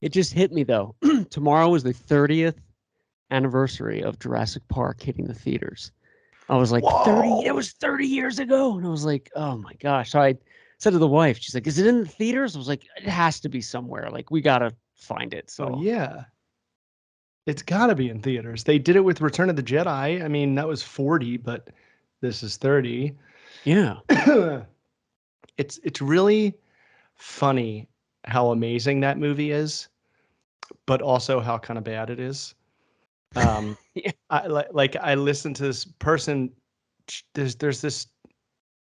It just hit me though. Tomorrow is the 30th anniversary of Jurassic Park hitting the theaters. I was like, 30, it Whoa. was 30 years ago. And I was like, oh my gosh. So I said to the wife, she's like, is it in the theaters? I was like, it has to be somewhere. Like, we got to find it. Oh So, yeah. It's got to be in theaters. They did it with Return of the Jedi. I mean, that was 40, but this is 30. yeah. It's really funny how amazing that movie is, but also how kind of bad it is. Yeah. I listened to this person. There's this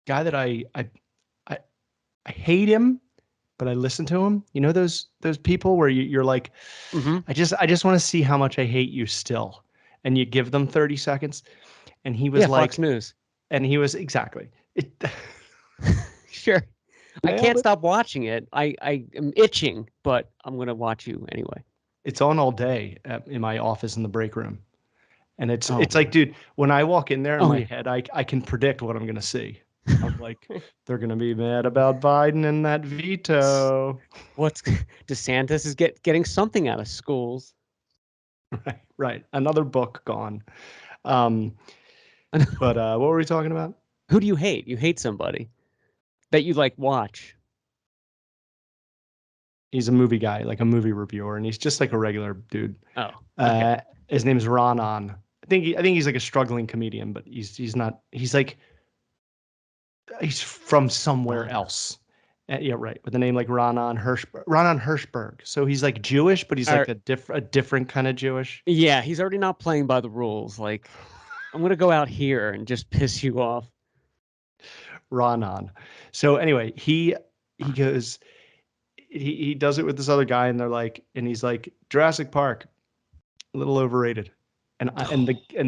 guy that I I hate him, but I listen to him. You know those people where you're like, Mm-hmm. I just want to see how much I hate you still, and you give them 30 seconds, and he was Yeah. Fox like, News. and he was exactly it. Sure. I Nailed can't it. stop watching it. I am itching, but I'm going to watch you anyway. It's on all day in my office in the break room, and it's Oh, it's like, dude, when I walk in there in oh my yeah. head, I can predict what I'm gonna see. I'm like, they're gonna be mad about Biden and that veto. What's DeSantis is getting something out of schools. Right, right. Another book gone. Um, but what were we talking about? Who do you hate? You hate somebody that you like watch. He's a movie guy, like a movie reviewer, and he's just like a regular dude. Oh, okay. Uh, his name is Ronan. I think he's like a struggling comedian, but he's not. He's like he's from somewhere Rana. else. Yeah, right. With a name like Ronan Hirschberg. So he's like Jewish, but he's like Or, a different kind of Jewish. yeah, he's already not playing by the rules. Like, I'm gonna go out here and just piss you off. Ronan. So anyway, he goes he does it with this other guy, and he's like Jurassic Park, a little overrated. And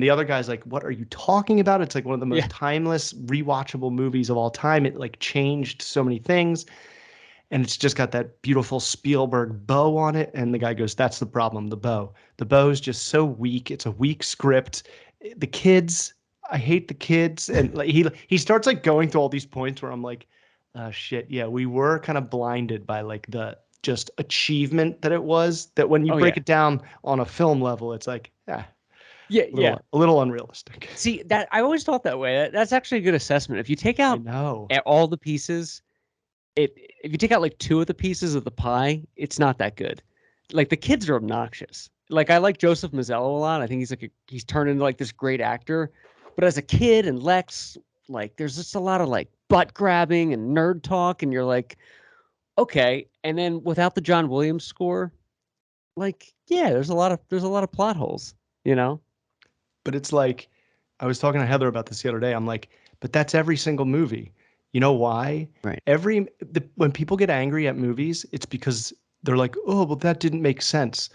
the other guy's like, what are you talking about? It's like one of the Yeah, most timeless, rewatchable movies of all time. It like changed so many things. And it's just got that beautiful Spielberg bow on it. And the guy goes, that's the problem, the bow. The bow is just so weak. It's a weak script. The kids, I hate the kids. And like he starts like going through all these points where I'm like, shit, yeah, we were kind of blinded by like the just achievement that it was. That when you oh break yeah, it down on a film level, it's like, yeah, yeah, yeah. a little unrealistic. See that I always thought that way. That's actually a good assessment. If you take I out know. all the pieces, it if you take out like two of the pieces of the pie, it's not that good. Like the kids are obnoxious. Like I like Joseph Mazzello a lot. I think he's turned into like this great actor. But as a kid and Lex, like there's just a lot of like butt grabbing and nerd talk, and you're like, okay. And then without the John Williams score, like yeah, there's a lot of plot holes. You know? But it's like, I was talking to Heather about this the other day. I'm like, but that's every single movie. You know why? Right. When people get angry at movies, it's because they're like, oh, well, that didn't make sense.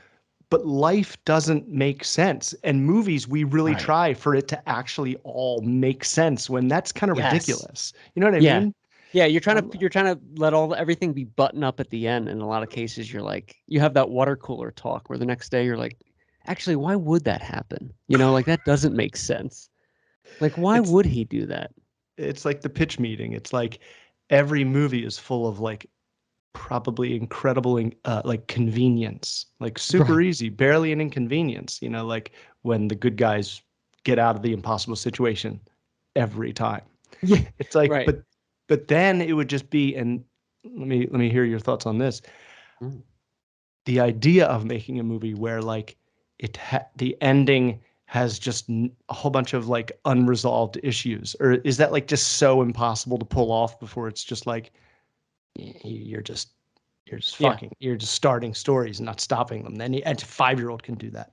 But life doesn't make sense. And movies, we really Right. try for it to actually all make sense when that's kind of Yes. ridiculous. You know what I Yeah. mean? Yeah, you're trying Um, to you're trying to let everything be buttoned up at the end. In a lot of cases, you're like you have that water cooler talk where the next day you're like, actually, why would that happen? Like that doesn't make sense. Like, why it's would he do that? it's like the pitch meeting. It's like every movie is full of like probably incredible like convenience, like super Right. easy, barely an inconvenience, like when the good guys get out of the impossible situation every time. Yeah. It's like, Right. but then it would just be, and let me hear your thoughts on this. Mm. The idea of making a movie where like the ending has just a whole bunch of like unresolved issues, or is that like just so impossible to pull off before it's just like you're just Yeah. you're just starting stories and not stopping them. Then a 5-year-old can do that.